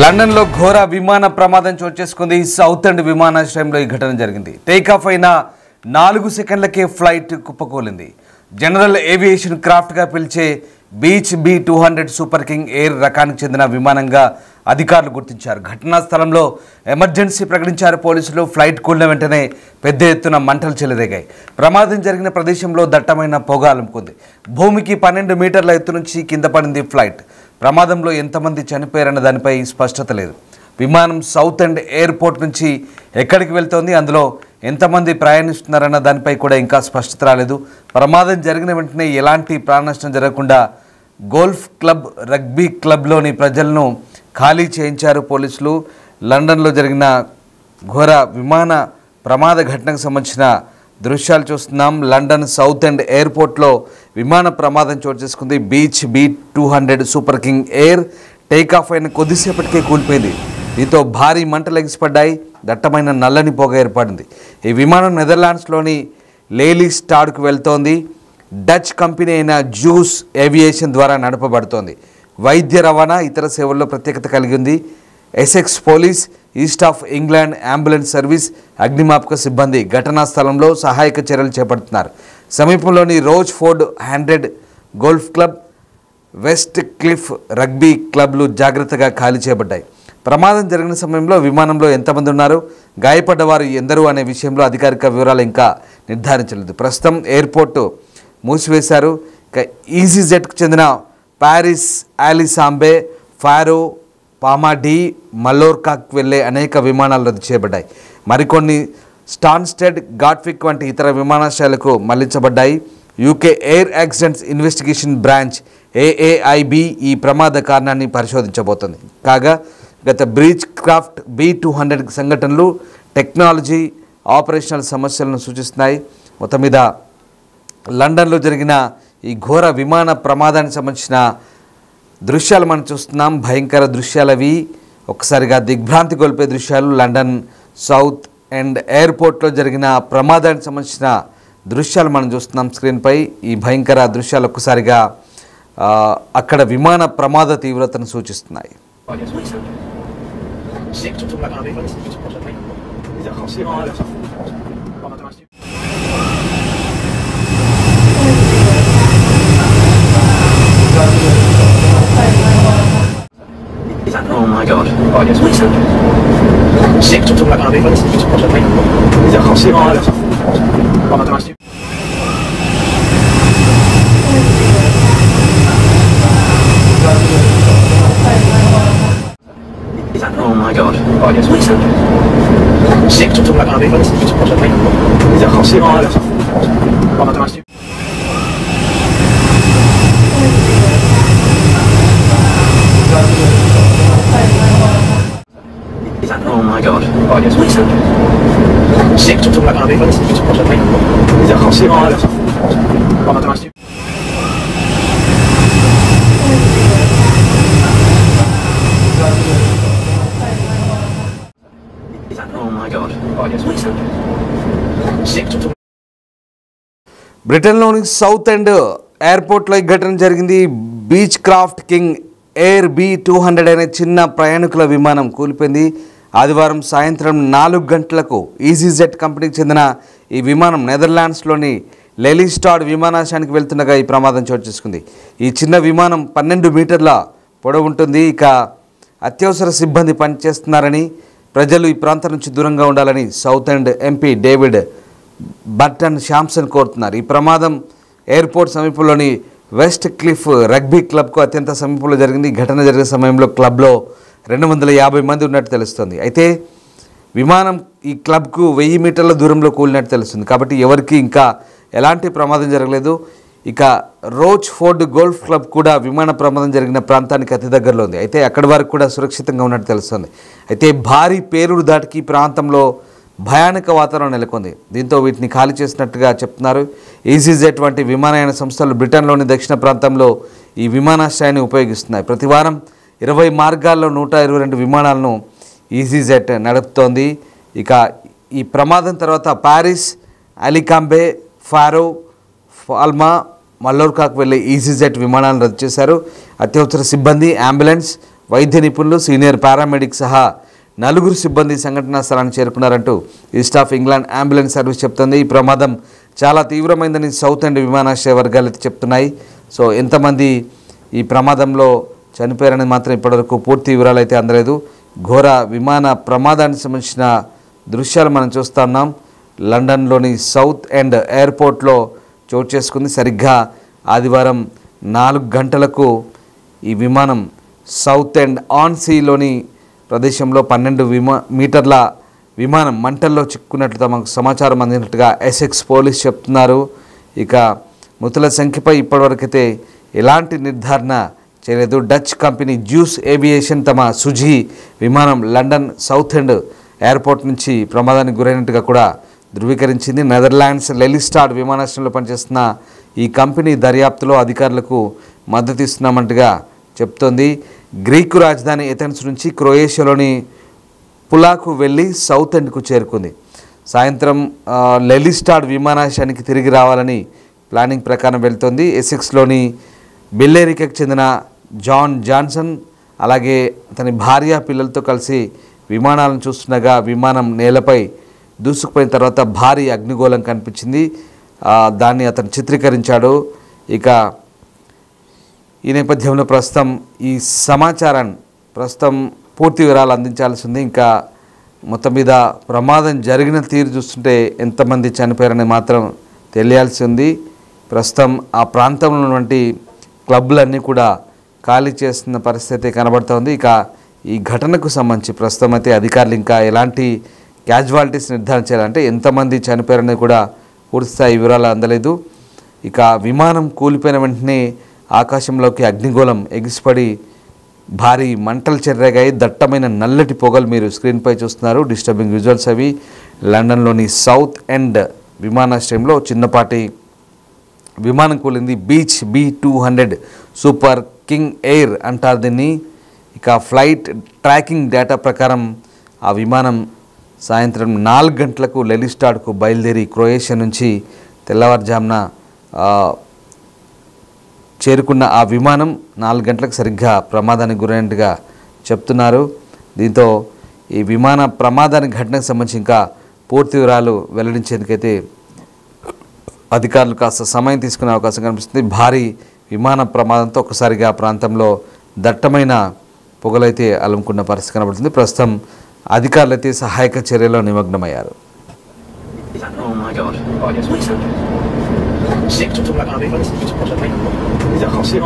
లండన్లో ఘోర విమాన ప్రమాదం చోటు చేసుకుంది. సౌత్ ఎండ్ విమానాశ్రయంలో ఈ ఘటన జరిగింది. టేకాఫ్ అయిన 4 సెకండ్లకే ఫ్లైట్ కుప్పకూలింది. జనరల్ ఏవియేషన్ క్రాఫ్ట్గా పిలిచే beach B200 super king air రకానికి చెందిన విమానంగా అధికారులు గుర్తించారు. ఘటనా స్థలంలో ఎమర్జెన్సీ ప్రకటించారు పోలీసులు. ఫ్లైట్ కూలిన వెంటనే పెద్ద ఎత్తున మంటలు చెలరేగాయి. ప్రమాదం జరిగిన ప్రదేశంలో దట్టమైన పొగ అలుముకుంది. భూమికి 12 మీటర్ల ఎత్తు నుంచి కింద పడింది ఫ్లైట్. ప్రమాదంలో ఎంతమంది చనిపోయారన్న దానిపై స్పష్టత లేదు. విమానం సౌత్ ఎండ్ ఎయిర్పోర్ట్ నుంచి ఎక్కడికి వెళ్తోంది, అందులో ఎంతమంది ప్రయాణిస్తున్నారన్న దానిపై కూడా ఇంకా స్పష్టత రాలేదు. ప్రమాదం జరిగిన వెంటనే ఎలాంటి ప్రాణ నష్టం జరగకుండా గోల్ఫ్ క్లబ్, రగ్బీ క్లబ్లోని ప్రజలను ఖాళీ చేయించారు పోలీసులు. లండన్లో జరిగిన ఘోర విమాన ప్రమాద ఘటనకు సంబంధించిన దృశ్యాలు చూస్తున్నాం. లండన్ సౌత్ ఎండ్ ఎయిర్పోర్ట్లో విమాన ప్రమాదం చోటు చేసుకుంది. Beech B200 super king Air takeoff అయిన కొద్దిసేపటికే కూలిపోయింది. దీంతో భారీ మంటలు ఎగిసిపడ్డాయి. దట్టమైన నల్లని పొగ ఏర్పడింది. ఈ విమానం నెదర్లాండ్స్లోని లేలీస్టాడ్కు వెళ్తోంది. డచ్ కంపెనీ అయిన జ్యూస్ ఏవియేషన్ ద్వారా నడపబడుతోంది. వైద్య రవాణా, ఇతర సేవల్లో ప్రత్యేకత కలిగి ఉంది. Essex police, east of England ambulance service, అగ్నిమాపక సిబ్బంది ఘటనా స్థలంలో సహాయక చర్యలు చేపడుతున్నారు. సమీపంలోని Rochford 100 golf club, West Cliff rugby క్లబ్లు జాగ్రత్తగా ఖాళీ చేయబడ్డాయి. ప్రమాదం జరిగిన సమయంలో విమానంలో ఎంతమంది ఉన్నారు, గాయపడ్డవారు ఎందరు అనే విషయంలో అధికారిక వివరాలు ఇంకా నిర్ధారించలేదు. ప్రస్తుతం ఎయిర్పోర్టు మూసివేశారు. ఇక ఈజీజెట్కు చెందిన ప్యారిస్, ఆలిసాంబే, ఫారో, పామాడీ, మల్లోర్కాకు వెళ్లే అనేక విమానాలు రద్దు చేయబడ్డాయి. మరికొన్ని స్టాన్స్టెడ్, గాట్విక్ వంటి ఇతర విమానాశ్రయాలకు మళ్లించబడ్డాయి. UK air accidents investigation branch AAIB ఈ ప్రమాద కారణాన్ని పరిశోధించబోతోంది. కాగా గత బ్రీచ్ క్రాఫ్ట్ B200 సంఘటనలు టెక్నాలజీ, ఆపరేషనల్ సమస్యలను సూచిస్తున్నాయి. మొత్తం మీద లండన్లో జరిగిన ఈ ఘోర విమాన ప్రమాదానికి సంబంధించిన దృశ్యాలు మనం చూస్తున్నాం. భయంకర దృశ్యాలవి, ఒక్కసారిగా దిగ్భ్రాంతి గొల్పే దృశ్యాలు. లండన్ సౌత్ ఎండ్ ఎయిర్పోర్ట్లో జరిగిన ప్రమాదానికి సంబంధించిన దృశ్యాలు మనం చూస్తున్నాం స్క్రీన్పై. ఈ భయంకర దృశ్యాలు ఒక్కసారిగా అక్కడ విమాన ప్రమాద తీవ్రతను సూచిస్తున్నాయి. Oh my god. Oh yes, what is that? Sick to talk about it, it's supposed to be. Is that how sick I am? Oh, that's nice. Oh my god. Oh yes, what is that? Sick to talk about it, it's supposed to be. Is that how sick I am? Oh, that's nice. Oh my god. Oh yes, what is that? Sick to talk about it, it's supposed to be. Is that how sick I am? Oh, that's nice. Oh my god. Oh yes, what is that? Sick to talk. బ్రిటన్లోని south end ఎయిర్పోర్ట్లో ఈ ఘటన జరిగింది. Beach craft king air B200 అనే చిన్న ప్రయాణికుల విమానం కూలిపోయింది. ఆదివారం సాయంత్రం 4 గంటలకు ఈజీజెట్ కంపెనీకి చెందిన ఈ విమానం నెదర్లాండ్స్లోని లెలీస్టాడ్ విమానాశ్రయానికి వెళ్తుండగా ఈ ప్రమాదం చోటు చేసుకుంది. ఈ చిన్న విమానం 12 మీటర్ల పొడవు ఉంటుంది. ఇక అత్యవసర సిబ్బంది పనిచేస్తున్నారని, ప్రజలు ఈ ప్రాంతం నుంచి దూరంగా ఉండాలని south end MP David Burton Samson కోరుతున్నారు. ఈ ప్రమాదం ఎయిర్పోర్ట్ సమీపంలోని వెస్ట్ క్లిఫ్ రగ్బీ క్లబ్కు అత్యంత సమీపంలో జరిగింది. ఘటన జరిగే సమయంలో క్లబ్లో 250 మంది ఉన్నట్టు తెలుస్తుంది. అయితే విమానం ఈ క్లబ్కు 1000 మీటర్ల దూరంలో కూలినట్టు తెలుస్తుంది. కాబట్టి ఎవరికి ఇంకా ఎలాంటి ప్రమాదం జరగలేదు. ఇక రోజ్ ఫోర్డ్ గోల్ఫ్ క్లబ్ కూడా విమాన ప్రమాదం జరిగిన ప్రాంతానికి అతి దగ్గరలో ఉంది. అయితే అక్కడి వరకు కూడా సురక్షితంగా ఉన్నట్టు తెలుస్తుంది. అయితే భారీ పేలుడు దాటికి ప్రాంతంలో భయానక వాతావరణం నెలకొంది. దీంతో వీటిని ఖాళీ చేసినట్టుగా చెప్తున్నారు. ఈజీజెట్ వంటి విమానయాన సంస్థలు బ్రిటన్లోని దక్షిణ ప్రాంతంలో ఈ విమానాశ్రయాన్ని ఉపయోగిస్తున్నాయి. ప్రతి వారం 20 మార్గాల్లో 122 విమానాలను ఈజీజెట్ నడుపుతోంది. ఇక ఈ ప్రమాదం తర్వాత ప్యారిస్, అలికాంబే, ఫారో, పాల్మా, మల్లోర్కాకు వెళ్లే ఈజీజెట్ విమానాలను రద్దు చేశారు. అత్యవసర సిబ్బంది, అంబులెన్స్, వైద్య నిపుణులు, సీనియర్ పారామెడిక్ సహా 4 సిబ్బంది సంఘటనా స్థలానికి చేరుకున్నారంటూ east of England ambulance service చెప్తుంది. ఈ ప్రమాదం చాలా తీవ్రమైందని సౌత్ ఎండ్ విమానాశ్రయ వర్గాలు అయితే చెప్తున్నాయి. సో ఎంతమంది ఈ ప్రమాదంలో చనిపోయారని మాత్రం ఇప్పటివరకు పూర్తి వివరాలు అయితే అందలేదు. ఘోర విమాన ప్రమాదానికి సంబంధించిన దృశ్యాలు మనం చూస్తున్నాం. లండన్లోని సౌత్ ఎండ్ ఎయిర్పోర్ట్లో చోటు చేసుకుంది. సరిగ్గా ఆదివారం 4 గంటలకు ఈ విమానం సౌత్ ఎండ్ ఆన్ సీలోని ప్రదేశంలో 12 మీటర్ల విమానం మంటల్లో చిక్కున్నట్లు తమకు సమాచారం అందినట్టుగా ఎసెక్స్ పోలీస్ చెప్తున్నారు. ఇక మృతుల సంఖ్యపై ఇప్పటివరకైతే ఎలాంటి నిర్ధారణ చేయలేదు. డచ్ కంపెనీ జ్యూస్ ఏవియేషన్ తమ సుజీ విమానం లండన్ సౌత్ ఎండ్ ఎయిర్పోర్ట్ నుంచి ప్రమాదానికి గురైనట్టుగా కూడా ధృవీకరించింది. నెదర్లాండ్స్ లెలిస్టాడ్ విమానాశ్రయంలో పనిచేస్తున్న ఈ కంపెనీ దర్యాప్తులో అధికారులకు మద్దతు ఇస్తున్నామంటగా చెప్తోంది. గ్రీకు రాజధాని ఎథెన్స్ నుంచి క్రొయేషియాలోని పులాకు వెళ్ళి సౌత్ ఎండ్కు చేరుకుంది. సాయంత్రం లెలిస్టాడ్ విమానాశ్రయానికి తిరిగి రావాలని ప్లానింగ్ ప్రకారం వెళ్తోంది. ఎసెక్స్లోని బెల్లేరికకు చెందిన జాన్ జాన్సన్ అలాగే అతని భార్య పిల్లలతో కలిసి విమానాలను చూస్తుండగా విమానం నేలపై దూసుకుపోయిన తర్వాత భారీ అగ్నిగోళం కనిపించింది. దాన్ని అతను చిత్రీకరించాడు. ఇక ఈ నేపథ్యంలో ప్రస్తుతం ఈ సమాచారాన్ని పూర్తి వివరాలు అందించాల్సి ఉంది. ఇంకా మొత్తం మీద ప్రమాదం జరిగిన తీరు చూస్తుంటే ఎంతమంది చనిపోయారని మాత్రం తెలియాల్సి ఉంది. ప్రస్తుతం ఆ ప్రాంతంలో ఉన్నటువంటి క్లబ్లన్నీ కూడా ఖాళీ చేస్తున్న పరిస్థితి కనబడుతోంది. ఇక ఈ ఘటనకు సంబంధించి ప్రస్తుతం అయితే అధికారులు ఇంకా ఎలాంటి క్యాజువాలిటీస్ నిర్ధారణ చేయాలంటే ఎంతమంది చనిపోయారనేది కూడా పూర్తిస్థాయి వివరాలు అందలేదు. ఇక విమానం కూలిపోయిన వెంటనే ఆకాశంలోకి అగ్నిగోళం ఎగిసిపడి భారీ మంటలు చెర్రేగాయి. దట్టమైన నల్లటి పొగలు మీరు స్క్రీన్పై చూస్తున్నారు. డిస్టర్బింగ్ విజువల్స్ అవి. లండన్లోని సౌత్ ఎండ్ విమానాశ్రయంలో చిన్నపాటి విమానం కూలింది. Beech B200 super king air అంటారు దీన్ని. ఇక ఫ్లైట్ ట్రాకింగ్ డేటా ప్రకారం ఆ విమానం సాయంత్రం 4 గంటలకు లెలిస్టాడ్కు బయలుదేరి క్రొయేషియా నుంచి తెల్లవారుజామున చేరుకున్న ఆ విమానం 4 గంటలకు సరిగ్గా ప్రమాదానికి గురైనట్టుగా చెప్తున్నారు. దీంతో ఈ విమాన ప్రమాదానికి ఘటనకు సంబంధించి ఇంకా పూర్తి వివరాలు వెల్లడించేందుకైతే అధికారులు కాస్త సమయం తీసుకునే అవకాశం కనిపిస్తుంది. భారీ విమాన ప్రమాదంతో ఒకసారిగా ప్రాంతంలో దట్టమైన పొగలైతే అలుముకున్న పరిస్థితి కనబడుతుంది. ప్రస్తుతం అధికారులు అయితే సహాయక చర్యలో నిమగ్నమయ్యారు. Sick, tot toen we gaan weer van is het post dat ik. Ja, gaan zien.